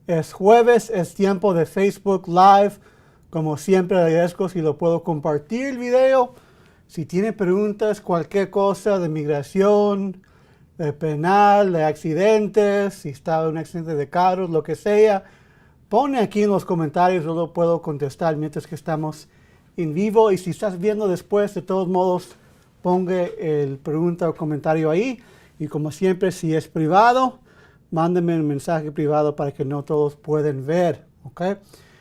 Es jueves, es tiempo de Facebook Live. Como siempre agradezco si lo puedo compartir el video. Si tiene preguntas, cualquier cosa de migración, de penal, de accidentes, si está en un accidente de carros, lo que sea, pone aquí en los comentarios, yo lo puedo contestar mientras que estamos en vivo. Y si estás viendo después, de todos modos, ponga el pregunta o comentario ahí. Y como siempre, si es privado, mándenme un mensaje privado para que no todos pueden ver, okay?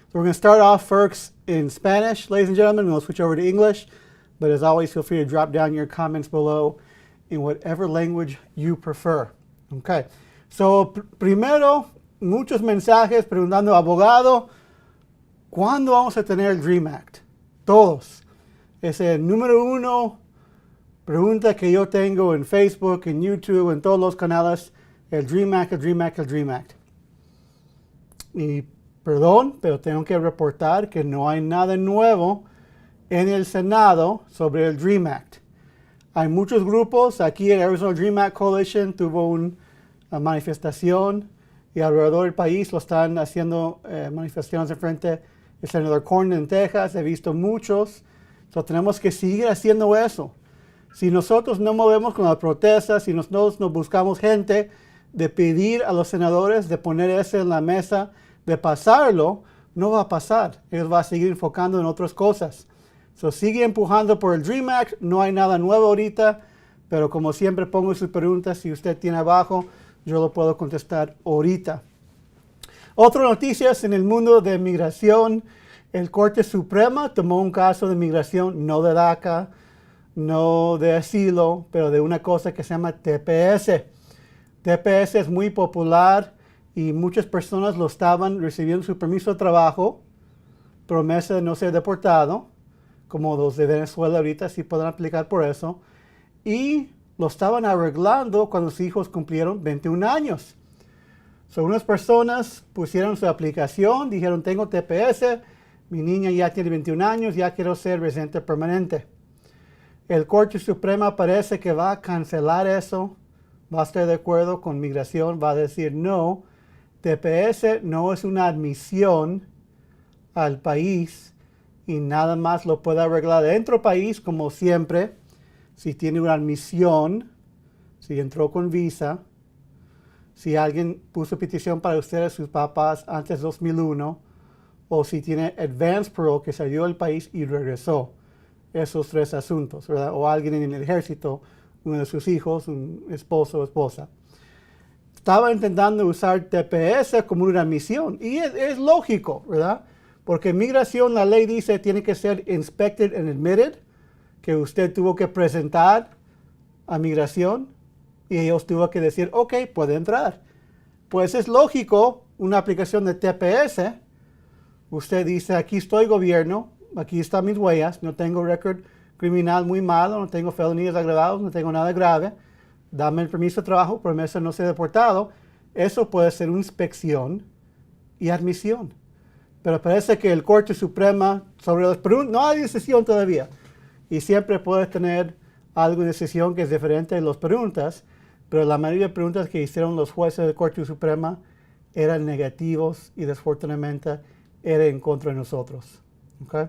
So we're going to start off first in Spanish, ladies and gentlemen, and we'll switch over to English. But as always, feel free to drop down your comments below in whatever language you prefer, okay? So, primero, muchos mensajes preguntando, abogado, ¿cuándo vamos a tener el DREAM Act? Todos. Es el número uno pregunta que yo tengo en Facebook, en YouTube, en todos los canales. El DREAM Act, el DREAM Act, el DREAM Act. Y perdón, pero tengo que reportar que no hay nada nuevo en el Senado sobre el DREAM Act. Hay muchos grupos, aquí el Arizona Dream Act Coalition tuvo una manifestación y alrededor del país lo están haciendo manifestaciones en frente del senador Cornyn en Texas. He visto muchos. So, tenemos que seguir haciendo eso. Si nosotros no movemos con las protestas, si nosotros no buscamos gente de pedir a los senadores de poner eso en la mesa, de pasarlo, no va a pasar. Ellos van a seguir enfocando en otras cosas. So, sigue empujando por el DREAM Act. No hay nada nuevo ahorita, pero como siempre pongo sus preguntas. Si usted tiene abajo, yo lo puedo contestar ahorita. Otras noticias en el mundo de migración. El Corte Suprema tomó un caso de migración, no de DACA, no de asilo, pero de una cosa que se llama TPS. TPS es muy popular y muchas personas lo estaban recibiendo su permiso de trabajo, promesa de no ser deportado, como los de Venezuela ahorita sí pueden aplicar por eso, y lo estaban arreglando cuando sus hijos cumplieron 21 años. So, unas personas pusieron su aplicación, dijeron tengo TPS, mi niña ya tiene 21 años, ya quiero ser residente permanente. El Corte Suprema parece que va a cancelar eso. Va a estar de acuerdo con migración, va a decir no, TPS no es una admisión al país y nada más lo puede arreglar dentro del país, como siempre, si tiene una admisión, si entró con visa, si alguien puso petición para ustedes, sus papás, antes de 2001, o si tiene advance parole que salió del país y regresó. Esos tres asuntos, ¿verdad? O alguien en el ejército, uno de sus hijos, un esposo o esposa. Estaba intentando usar TPS como una admisión. Y es lógico, ¿verdad? Porque en migración la ley dice tiene que ser inspected and admitted, que usted tuvo que presentar a migración y ellos tuvo que decir, ok, puede entrar. Pues es lógico, una aplicación de TPS, usted dice, aquí estoy gobierno, aquí están mis huellas, no tengo récord criminal muy malo, no tengo felonías agravadas, no tengo nada grave, dame el permiso de trabajo, promesa de no ser deportado. Eso puede ser una inspección y admisión. Pero parece que el Corte Suprema sobre las preguntas, no hay decisión todavía. Y siempre puede tener algo de decisión que es diferente de las preguntas, pero la mayoría de preguntas que hicieron los jueces del Corte Suprema eran negativos y desafortunadamente eran en contra de nosotros. ¿Okay?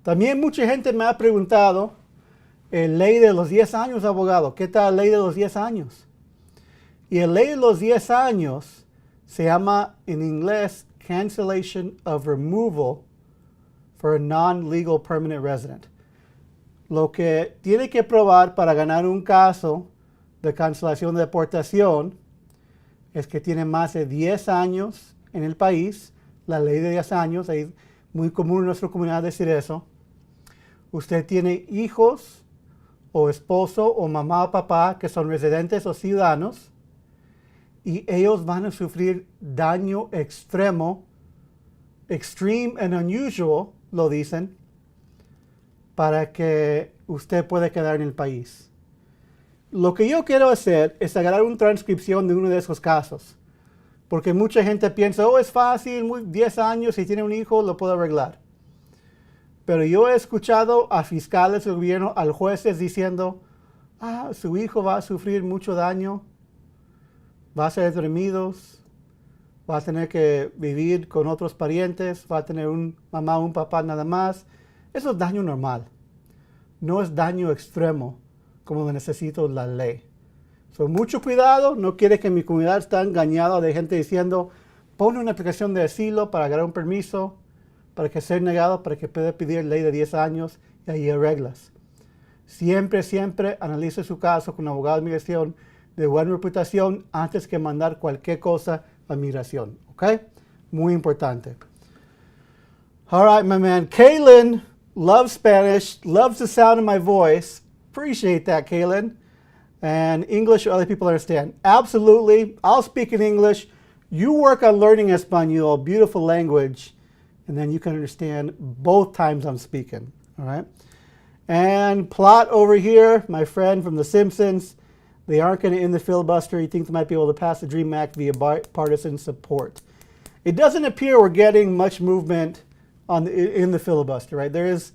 También mucha gente me ha preguntado, ley de los 10 años, abogado, ¿qué tal la ley de los 10 años? Y la ley de los 10 años se llama en inglés Cancellation of Removal for a Non-Legal Permanent Resident. Lo que tiene que probar para ganar un caso de cancelación de deportación es que tiene más de 10 años en el país, la ley de 10 años, es muy común en nuestra comunidad decir eso. Usted tiene hijos o esposo o mamá o papá que son residentes o ciudadanos y ellos van a sufrir daño extremo, extreme and unusual, lo dicen, para que usted pueda quedar en el país. Lo que yo quiero hacer es agarrar una transcripción de uno de esos casos, porque mucha gente piensa, oh, es fácil, 10 años, si tiene un hijo lo puedo arreglar. Pero yo he escuchado a fiscales del gobierno, a jueces diciendo, su hijo va a sufrir mucho daño, va a ser dormidos, va a tener que vivir con otros parientes, va a tener un mamá, un papá nada más. Eso es daño normal. No es daño extremo como necesito la ley. So, mucho cuidado, no quiere que mi comunidad esté engañada de gente diciendo, pone una aplicación de asilo para agarrar un permiso, para que sea negado, para que pueda pedir ley de 10 años y ahí hay reglas. Siempre, siempre analice su caso con un abogado de migración de buena reputación antes que mandar cualquier cosa a migración. ¿Ok? Muy importante. All right, my man. Kaylin loves Spanish, loves the sound of my voice. Appreciate that, Kaylin. And English, other people understand. Absolutely. I'll speak in English. You work on learning Espanol, beautiful language, and then you can understand both times I'm speaking. All right? And Plot over here, my friend from The Simpsons, they aren't going to end the filibuster. He thinks they might be able to pass the DREAM Act via bipartisan support. It doesn't appear we're getting much movement in the filibuster, right? There is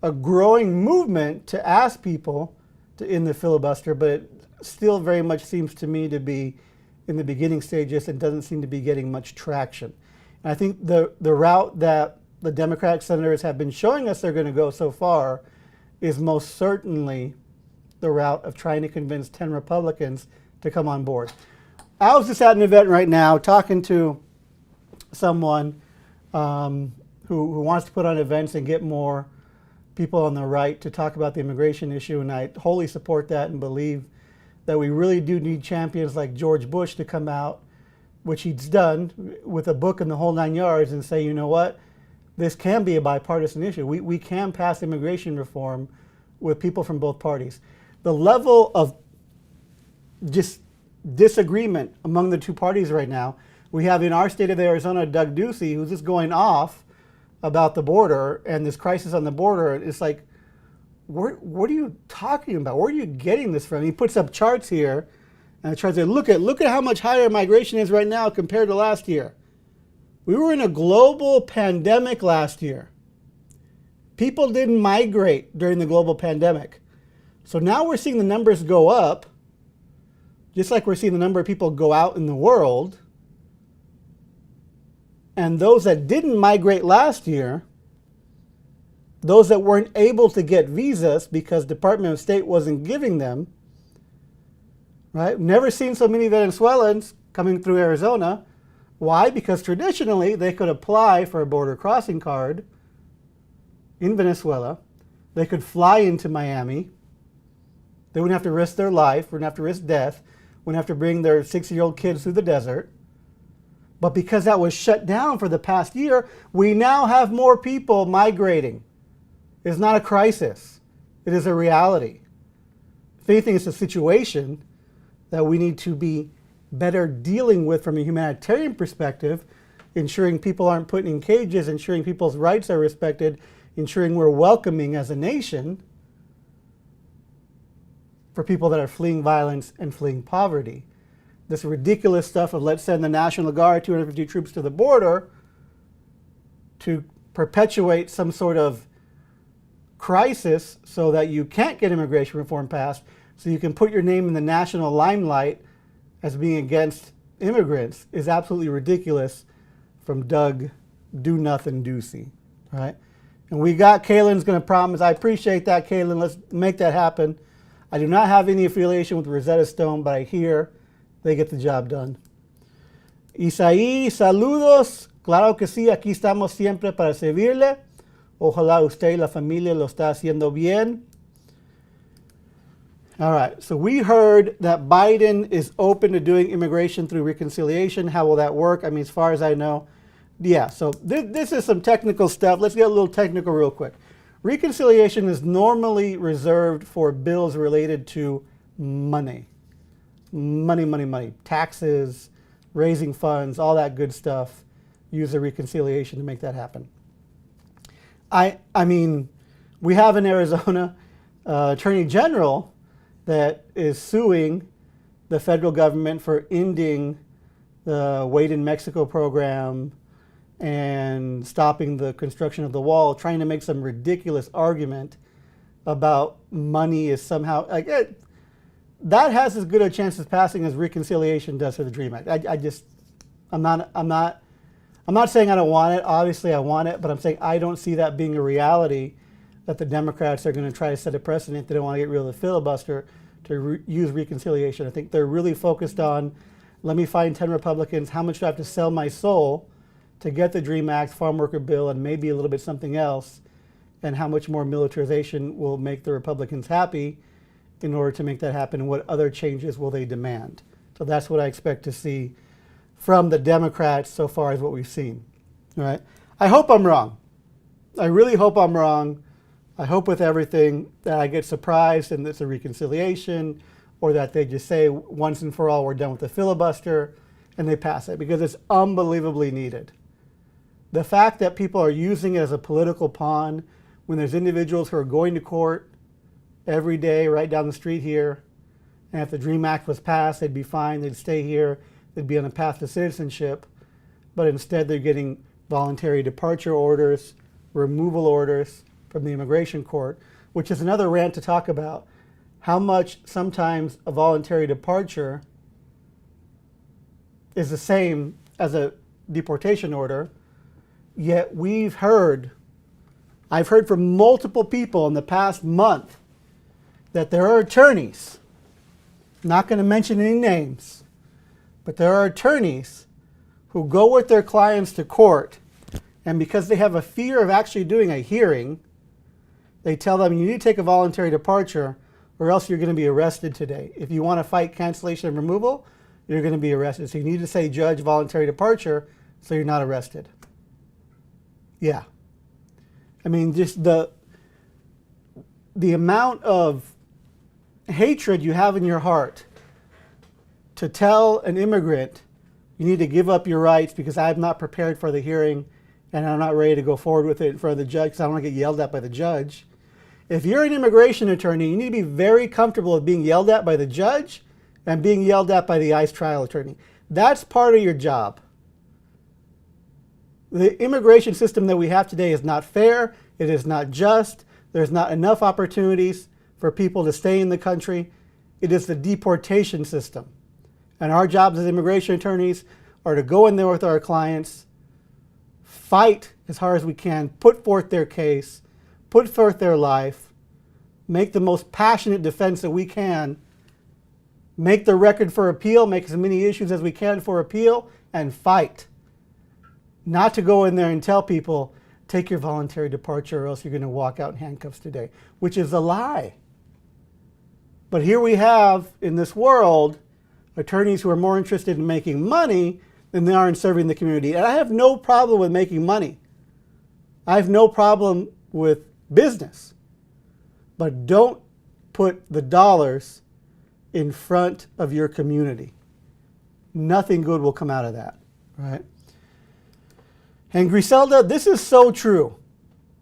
a growing movement to ask people to end the filibuster, but it still very much seems to me to be in the beginning stages and doesn't seem to be getting much traction. And I think the route that the Democratic senators have been showing us they're going to go so far is most certainly the route of trying to convince 10 Republicans to come on board. I was just at an event right now talking to someone who wants to put on events and get more people on the right to talk about the immigration issue, and I wholly support that and believe that we really do need champions like George Bush to come out, which he's done, with a book and the whole 9 yards and say, you know what, this can be a bipartisan issue. We can pass immigration reform with people from both parties. The level of just disagreement among the two parties right now, we have in our state of Arizona, Doug Ducey, who's just going off about the border and this crisis on the border. It's like, what are you talking about? Where are you getting this from? He puts up charts here and tries to look at how much higher migration is right now compared to last year. We were in a global pandemic last year. People didn't migrate during the global pandemic. So now we're seeing the numbers go up, just like we're seeing the number of people go out in the world. And those that didn't migrate last year, those that weren't able to get visas because Department of State wasn't giving them, right? Never seen so many Venezuelans coming through Arizona. Why? Because traditionally they could apply for a border crossing card in Venezuela. They could fly into Miami. They wouldn't have to risk their life, wouldn't have to risk death, wouldn't have to bring their 6-year-old kids through the desert. But because that was shut down for the past year, we now have more people migrating. It's not a crisis. It is a reality. If anything, it's a situation that we need to be better dealing with from a humanitarian perspective, ensuring people aren't put in cages, ensuring people's rights are respected, ensuring we're welcoming as a nation for people that are fleeing violence and fleeing poverty. This ridiculous stuff of let's send the National Guard, 250 troops to the border to perpetuate some sort of crisis so that you can't get immigration reform passed, so you can put your name in the national limelight as being against immigrants, is absolutely ridiculous from Doug Do-Nothing Ducey, right? And we got Kaylin's going to promise. I appreciate that, Kaylin. Let's make that happen. I do not have any affiliation with Rosetta Stone, but I hear they get the job done. Isaí, saludos. Claro que sí, aquí estamos siempre para servirle. Ojalá usted y la familia lo está haciendo bien. All right, so we heard that Biden is open to doing immigration through reconciliation. How will that work? I mean, as far as I know, yeah, so this is some technical stuff. Let's get a little technical real quick. Reconciliation is normally reserved for bills related to money. Money. Taxes, raising funds, all that good stuff. Use the reconciliation to make that happen. I mean, we have in Arizona Attorney General that is suing the federal government for ending the Wade in Mexico program and stopping the construction of the wall, trying to make some ridiculous argument about money is somehow, like that has as good a chance of passing as reconciliation does for the DREAM Act. I'm not saying I don't want it. Obviously, I want it, but I'm saying I don't see that being a reality, that the Democrats are going to try to set a precedent. They don't want to get rid of the filibuster to use reconciliation. I think they're really focused on, let me find 10 Republicans. How much do I have to sell my soul to get the DREAM Act, farm worker bill, and maybe a little bit something else? And how much more militarization will make the Republicans happy in order to make that happen? And what other changes will they demand? So that's what I expect to see from the Democrats so far as what we've seen. All right. I hope I'm wrong. I really hope I'm wrong. I hope with everything that I get surprised and it's a reconciliation, or that they just say once and for all we're done with the filibuster and they pass it, because it's unbelievably needed. The fact that people are using it as a political pawn when there's individuals who are going to court every day right down the street here, and if the DREAM Act was passed, they'd be fine, they'd stay here, they'd be on a path to citizenship, but instead they're getting voluntary departure orders, removal orders from the immigration court, which is another rant to talk about. How much sometimes a voluntary departure is the same as a deportation order, yet I've heard from multiple people in the past month that there are attorneys, not going to mention any names, but there are attorneys who go with their clients to court, and because they have a fear of actually doing a hearing, they tell them, you need to take a voluntary departure or else you're going to be arrested today. If you want to fight cancellation and removal, you're going to be arrested. So you need to say, judge, voluntary departure, so you're not arrested. Yeah. I mean, just the amount of hatred you have in your heart to tell an immigrant, you need to give up your rights because I'm not prepared for the hearing and I'm not ready to go forward with it in front of the judge because I don't want to get yelled at by the judge. If you're an immigration attorney, you need to be very comfortable with being yelled at by the judge and being yelled at by the ICE trial attorney. That's part of your job. The immigration system that we have today is not fair. It is not just. There's not enough opportunities for people to stay in the country. It is the deportation system. And our jobs as immigration attorneys are to go in there with our clients, fight as hard as we can, put forth their case, put forth their life, make the most passionate defense that we can, make the record for appeal, make as many issues as we can for appeal, and fight. Not to go in there and tell people, take your voluntary departure or else you're going to walk out in handcuffs today, which is a lie. But here we have, in this world, attorneys who are more interested in making money than they are in serving the community. And I have no problem with making money. I have no problem with business. But don't put the dollars in front of your community. Nothing good will come out of that, right? And Griselda, this is so true.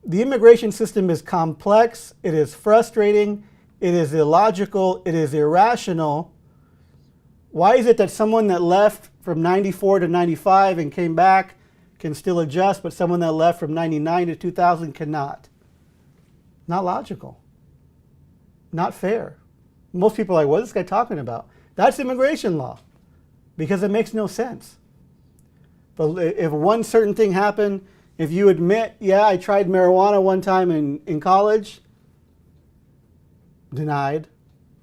The immigration system is complex, it is frustrating, it is illogical, it is irrational. Why is it that someone that left from 94 to 95 and came back can still adjust, but someone that left from 99 to 2000 cannot? Not logical. Not fair. Most people are like, what is this guy talking about? That's immigration law, because it makes no sense. But if one certain thing happened, if you admit, yeah, I tried marijuana one time in college, denied,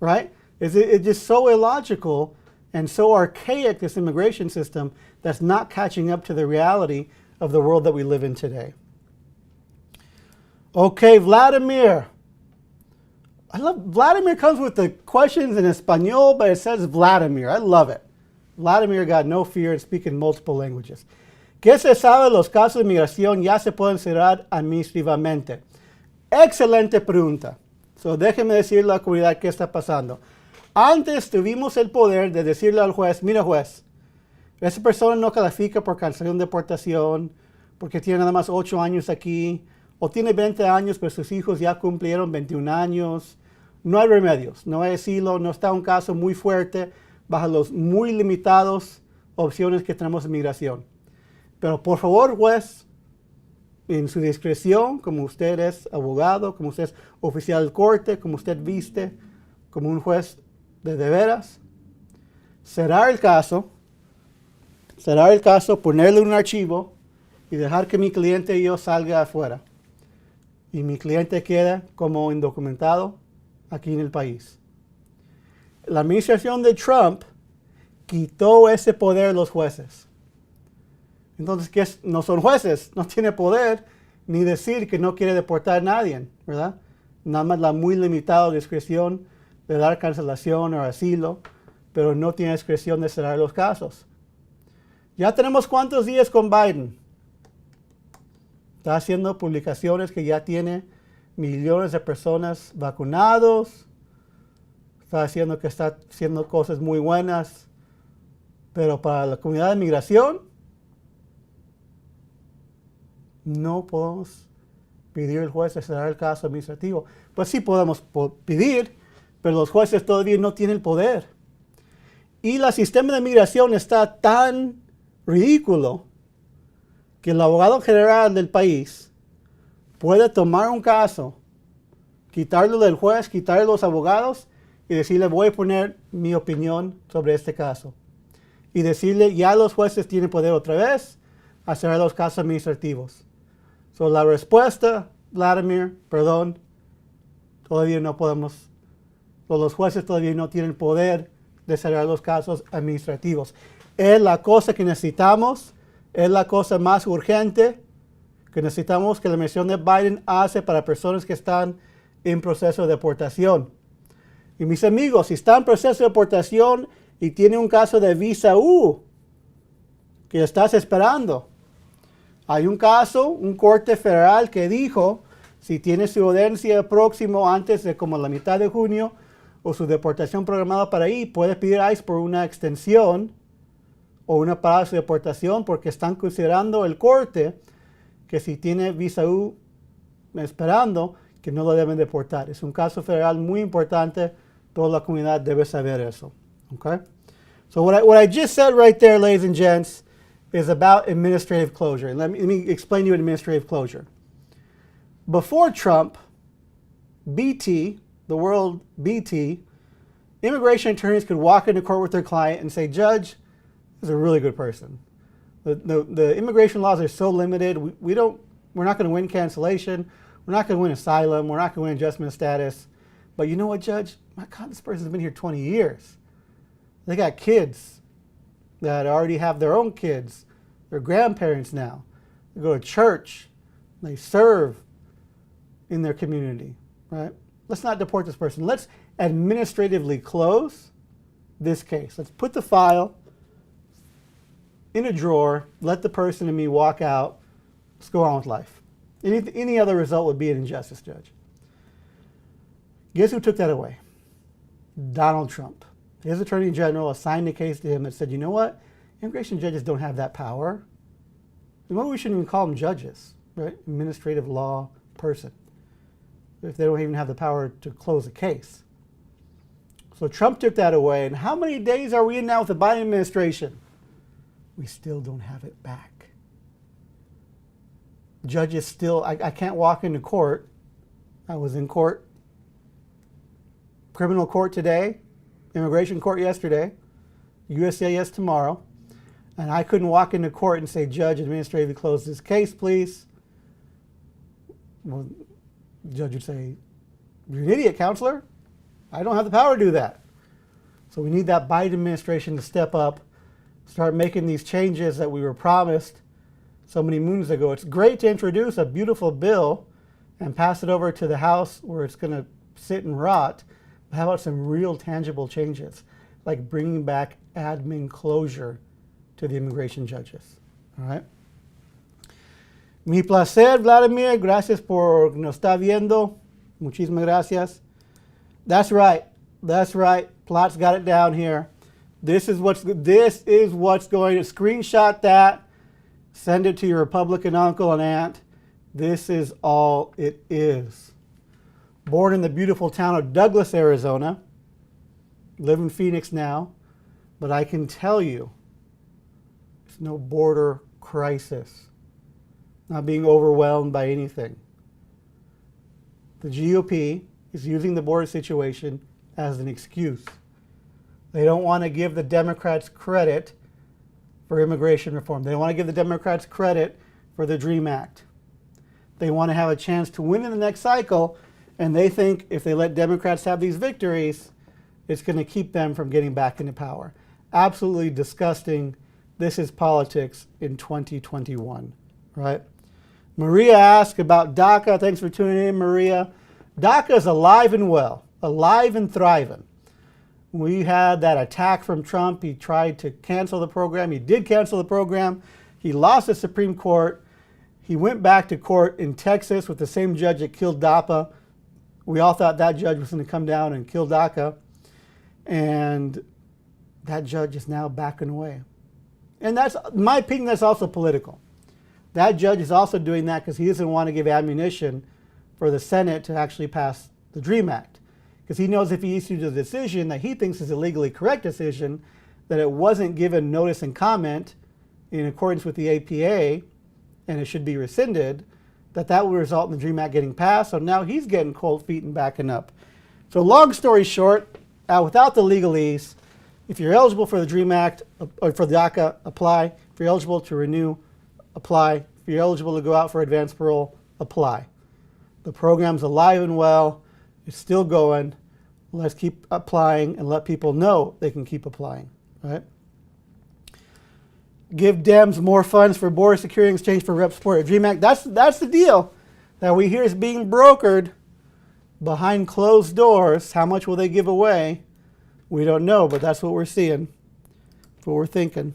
right? It's just so illogical and so archaic, this immigration system, that's not catching up to the reality of the world that we live in today. Okay, Vladimir. Vladimir comes with the questions in Espanol, but it says Vladimir. I love it. Vladimir got no fear and speaks in multiple languages. ¿Qué se sabe? Los casos de migración ya se pueden cerrar administrativamente. Excelente pregunta. So, déjeme decirle a la comunidad qué está pasando. Antes tuvimos el poder de decirle al juez, mira juez, esa persona no califica por cancelación de deportación porque tiene nada más 8 años aquí, o tiene 20 años pero sus hijos ya cumplieron 21 años. No hay remedios, no hay asilo, no está un caso muy fuerte bajo los muy limitados opciones que tenemos en migración. Pero por favor, juez, en su discreción, como usted es abogado, como usted es oficial de corte, como usted viste, como un juez de veras, cerrar el caso, Cerrar el caso, ponerle un archivo y dejar que mi cliente y yo salga afuera. Y mi cliente queda como indocumentado aquí en el país. La administración de Trump quitó ese poder a los jueces. Entonces, ¿qué es? No son jueces, no tiene poder ni decir que no quiere deportar a nadie, ¿verdad? Nada más la muy limitada discreción de dar cancelación o asilo, pero no tiene discreción de cerrar los casos. Ya tenemos cuántos días con Biden. Está haciendo publicaciones que ya tiene millones de personas vacunados. Está haciendo cosas muy buenas. Pero para la comunidad de migración, no podemos pedir al juez de cerrar el caso administrativo. Pues sí podemos pedir, pero los jueces todavía no tienen el poder. Y el sistema de migración está tan ridículo que el abogado general del país puede tomar un caso, quitarlo del juez, quitarle los abogados y decirle voy a poner mi opinión sobre este caso. Y decirle ya los jueces tienen poder otra vez a cerrar los casos administrativos. So, la respuesta, Vladimir, perdón, todavía no podemos, los jueces todavía no tienen poder de cerrar los casos administrativos. Es la cosa que necesitamos, es la cosa más urgente que necesitamos que la administración de Biden hace para personas que están en proceso de deportación. Y mis amigos, si está en proceso de deportación y tiene un caso de visa U que estás esperando, hay un caso, un corte federal que dijo, si tiene su audiencia próximo antes de como la mitad de junio o su deportación programada para ahí, puede pedir ICE por una extensión o una parada de su deportación porque están considerando el corte que si tiene visa U esperando, que no lo deben deportar. Es un caso federal muy importante, toda la comunidad debe saber eso. Okay? So what I just said right there, ladies and gents, is about administrative closure. Let me explain to you administrative closure. Before Trump, BT, the world BT, immigration attorneys could walk into court with their client and say, Judge, this is a really good person. The immigration laws are so limited. We're not going to win cancellation. We're not going to win asylum. We're not going to win adjustment of status. But you know what, Judge? My God, this person's been here 20 years. They got kids that already have their own kids. They're grandparents now. They go to church. They serve in their community, right? Let's not deport this person. Let's administratively close this case. Let's put the file in a drawer, let the person and me walk out, let's go on with life. Any other result would be an injustice, Judge. Guess who took that away? Donald Trump. His attorney general assigned a case to him that said, you know what? Immigration judges don't have that power. And maybe we shouldn't even call them judges, right? Administrative law person, if they don't even have the power to close a case. So Trump took that away. And how many days are we in now with the Biden administration? We still don't have it back. Judges still, I can't walk into court. I was in court, criminal court today, immigration court yesterday, USCIS tomorrow, and I couldn't walk into court and say, Judge, administratively close this case, please. Well, the judge would say, you're an idiot, counselor. I don't have the power to do that. So we need that Biden administration to step up, start making these changes that we were promised so many moons ago. It's great to introduce a beautiful bill and pass it over to the House where it's going to sit and rot. But how about some real tangible changes, like bringing back admin closure to the immigration judges? All right. Mi placer, Vladimir. Gracias por nos está viendo. Muchísimas gracias. That's right. That's right. Plot's got it down here. This is what's going to screenshot that. Send it to your Republican uncle and aunt. This is all it is. Born in the beautiful town of Douglas, Arizona. Live in Phoenix now. But I can tell you, it's no border crisis. Not being overwhelmed by anything. The GOP is using the border situation as an excuse. They don't want to give the Democrats credit for immigration reform. They want to give the Democrats credit for the DREAM Act. They want to have a chance to win in the next cycle, and they think if they let Democrats have these victories, it's going to keep them from getting back into power. Absolutely disgusting. This is politics in 2021, right? Maria asked about DACA. Thanks for tuning in, Maria. DACA is alive and well, alive and thriving. We had that attack from Trump. He tried to cancel the program. He did cancel the program. He lost the Supreme Court. He went back to court in Texas with the same judge that killed DAPA. We all thought that judge was going to come down and kill DACA. And that judge is now backing away. And that's, in my opinion, that's also political. That judge is also doing that because he doesn't want to give ammunition for the Senate to actually pass the DREAM Act. Because he knows if he issues a decision that he thinks is a legally correct decision, that it wasn't given notice and comment in accordance with the APA, and it should be rescinded, that will result in the DREAM Act getting passed. So now he's getting cold feet and backing up. So long story short, without the legalese, if you're eligible for the DREAM Act, or for the DACA, apply. If you're eligible to renew, apply. If you're eligible to go out for advanced parole, apply. The program's alive and well. It's still going. Let's keep applying and let people know they can keep applying, right? Give Dems more funds for border security in exchange for rep support. DREAM Act, that's the deal that we hear is being brokered behind closed doors. How much will they give away? We don't know, but that's what we're seeing. That's what we're thinking.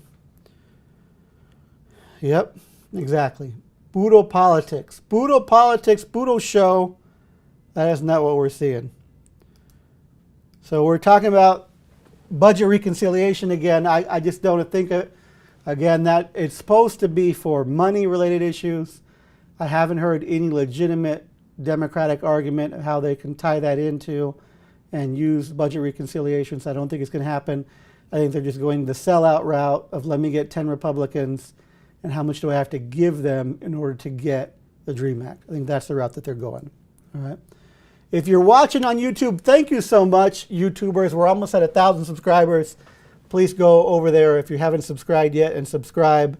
Yep, exactly. Boodle politics. Boodle politics, boodle show. That is not what we're seeing. So we're talking about budget reconciliation again. I just don't think, again, that it's supposed to be for money-related issues. I haven't heard any legitimate Democratic argument of how they can tie that into and use budget reconciliation, so I don't think it's going to happen. I think they're just going the sellout route of let me get 10 Republicans and how much do I have to give them in order to get the DREAM Act. I think that's the route that they're going. All right. If you're watching on YouTube, thank you so much, YouTubers. We're almost at 1,000 subscribers. Please go over there if you haven't subscribed yet and subscribe.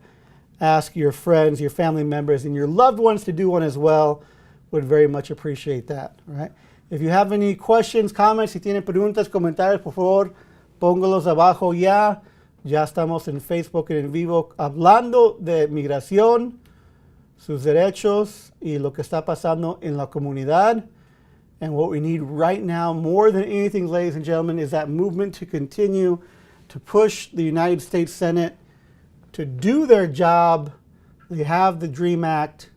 Ask your friends, your family members, and your loved ones to do one as well. Would very much appreciate that. All right. If you have any questions, comments, si tienen preguntas, comentarios, por favor, póngalos abajo ya. Ya estamos en Facebook y en vivo hablando de migración, sus derechos y lo que está pasando en la comunidad. And what we need right now, more than anything, ladies and gentlemen, is that movement to continue to push the United States Senate to do their job. They have the DREAM Act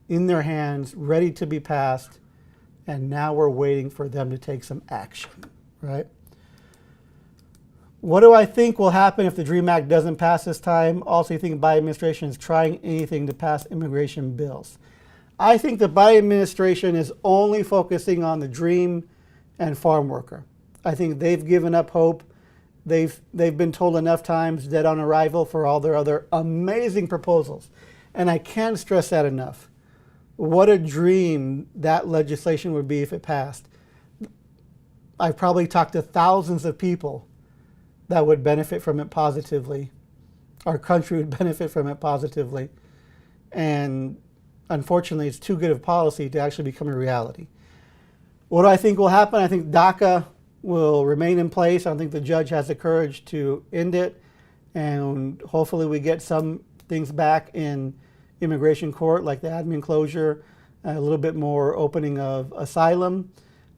in their hands, ready to be passed, and now we're waiting for them to take some action, right? What do I think will happen if the DREAM Act doesn't pass this time? Also, you think the Biden administration is trying anything to pass immigration bills? I think the Biden administration is only focusing on the DREAM and farm worker. I think they've given up hope. They've been told enough times, dead on arrival, for all their other amazing proposals. And I can't stress that enough. What a dream that legislation would be if it passed. I've probably talked to thousands of people that would benefit from it positively. Our country would benefit from it positively. And unfortunately, it's too good of policy to actually become a reality. What do I think will happen? I think DACA will remain in place. I don't think the judge has the courage to end it. And hopefully we get some things back in immigration court, like the admin closure, a little bit more opening of asylum.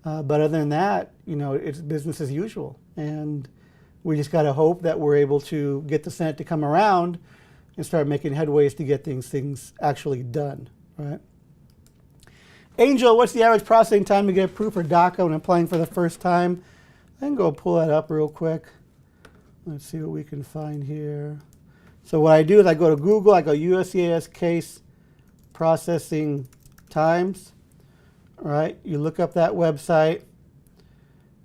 But other than that, you know, it's business as usual. And we just got to hope that we're able to get the Senate to come around and start making headways to get things actually done, right? Angel, what's the average processing time to get approved for DACA when applying for the first time? I can go pull that up real quick. Let's see what we can find here. So what I do is I go to Google, I go USCIS case processing times. All right, you look up that website,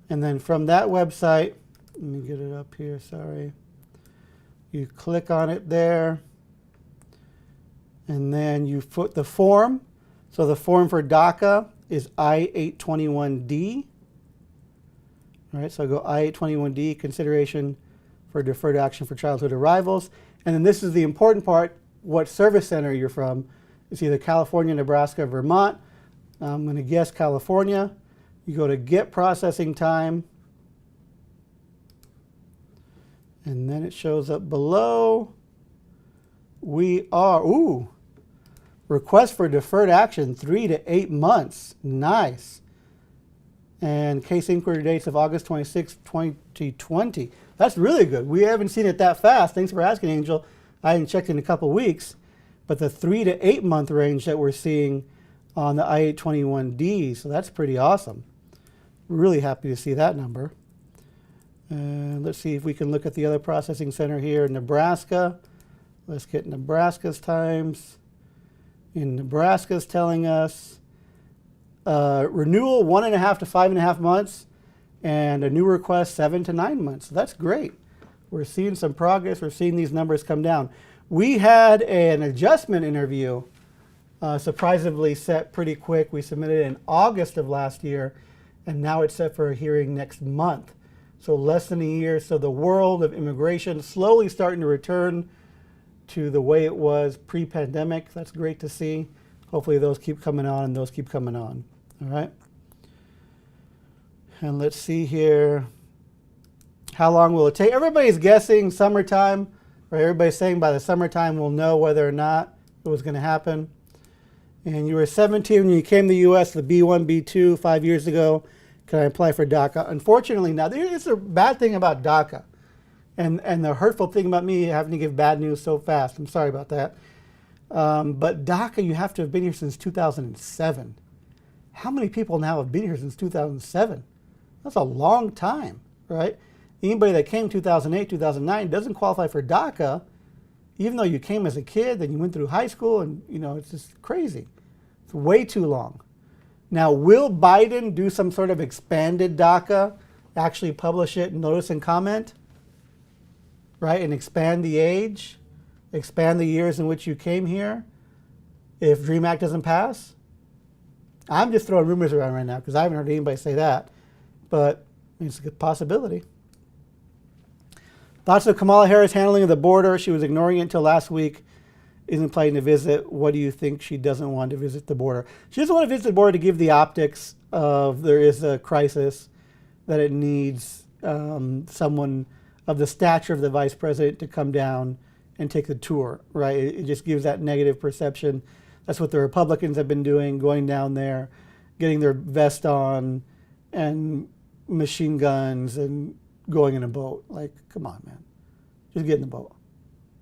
and then from that website, let me get it up here, sorry. You click on it there, and then you put the form. So the form for DACA is I-821D. All right, so I go I-821D, consideration for deferred action for childhood arrivals. And then this is the important part, what service center you're from. It's either California, Nebraska, Vermont. I'm going to guess California. You go to get processing time. And then it shows up below. We are, request for deferred action, 3 to 8 months. Nice. And case inquiry dates of August 26, 2020. That's really good. We haven't seen it that fast. Thanks for asking, Angel. I hadn't checked in a couple weeks. But the 3 to 8 month range that we're seeing on the I-821D, so that's pretty awesome. Really happy to see that number. And let's see if we can look at the other processing center here in Nebraska. Let's get Nebraska's times. In Nebraska's telling us renewal 1.5 to 5.5 months, and a new request 7 to 9 months. So that's great. We're seeing some progress. We're seeing these numbers come down. We had an adjustment interview surprisingly set pretty quick. We submitted it in August of last year, and now it's set for a hearing next month. So less than a year. So the world of immigration slowly starting to return to the way it was pre-pandemic. That's great to see. Hopefully those keep coming on and those keep coming on. All right. And let's see here. How long will it take? Everybody's guessing summertime, or everybody's saying by the summertime we'll know whether or not it was going to happen. And you were 17 when you came to the U.S., the B1, B2, 5 years ago. Can I apply for DACA? Unfortunately, now there's a bad thing about DACA. And the hurtful thing about me having to give bad news so fast. I'm sorry about that. But DACA, you have to have been here since 2007. How many people now have been here since 2007? That's a long time, right? Anybody that came 2008, 2009 doesn't qualify for DACA, even though you came as a kid, then you went through high school, and it's just crazy. It's way too long. Now, will Biden do some sort of expanded DACA, actually publish it, notice and comment, right, and expand the age, expand the years in which you came here if DREAM Act doesn't pass? I'm just throwing rumors around right now because I haven't heard anybody say that, but it's a good possibility. Thoughts of Kamala Harris handling of the border? She was ignoring it until last week. Isn't planning to visit. What do you think she doesn't want to visit the border? She doesn't want to visit the border to give the optics of there is a crisis, that it needs someone of the stature of the vice president to come down and take the tour, right? It just gives that negative perception. That's what the Republicans have been doing, going down there, getting their vest on and machine guns and going in a boat. Like, come on, man. Just get in the boat.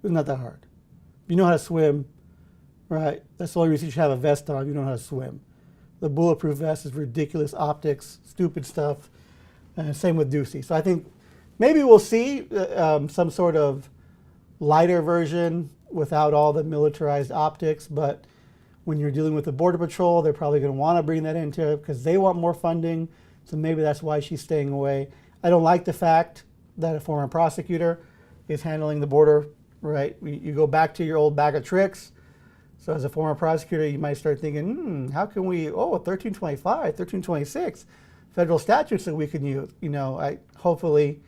It's not that hard. If you know how to swim, right, that's the only reason you should have a vest on if you know how to swim. The bulletproof vest is ridiculous optics, stupid stuff. Same with Ducey. So I think maybe we'll see some sort of lighter version without all the militarized optics, but when you're dealing with the Border Patrol, they're probably going to want to bring that into it because they want more funding, so maybe that's why she's staying away. I don't like the fact that a former prosecutor is handling the border, right? You go back to your old bag of tricks. So as a former prosecutor, you might start thinking, how can we, 1325, 1326, federal statutes that we can use. Hopefully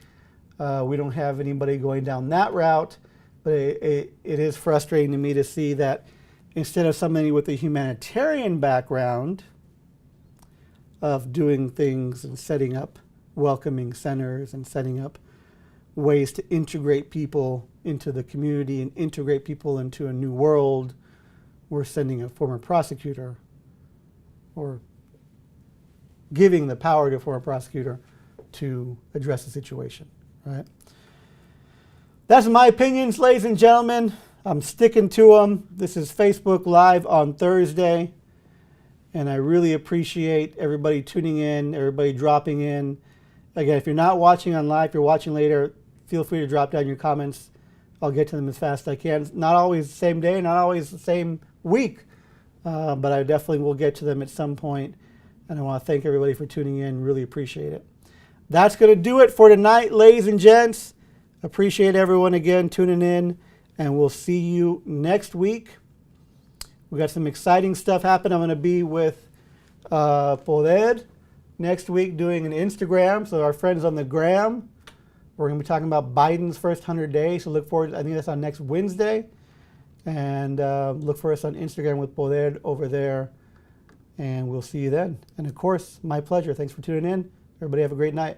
we don't have anybody going down that route, but it is frustrating to me to see that instead of somebody with a humanitarian background of doing things and setting up welcoming centers and setting up ways to integrate people into the community and integrate people into a new world, we're sending a former prosecutor or giving the power to a former prosecutor to address the situation, right? That's my opinions, ladies and gentlemen. I'm sticking to them. This is Facebook Live on Thursday, and I really appreciate everybody tuning in, everybody dropping in. Again, if you're not watching on live, if you're watching later, feel free to drop down your comments. I'll get to them as fast as I can. Not always the same day, not always the same week, but I definitely will get to them at some point. And I want to thank everybody for tuning in. Really appreciate it. That's going to do it for tonight, ladies and gents. Appreciate everyone again tuning in, and we'll see you next week. We got some exciting stuff happening. I'm going to be with Poder next week doing an Instagram. So our friends on the gram, We're going to be talking about Biden's first 100 days. So look forward. I think that's on next Wednesday. And look for us on Instagram with Poder over there. And we'll see you then. And of course, my pleasure. Thanks for tuning in. Everybody have a great night.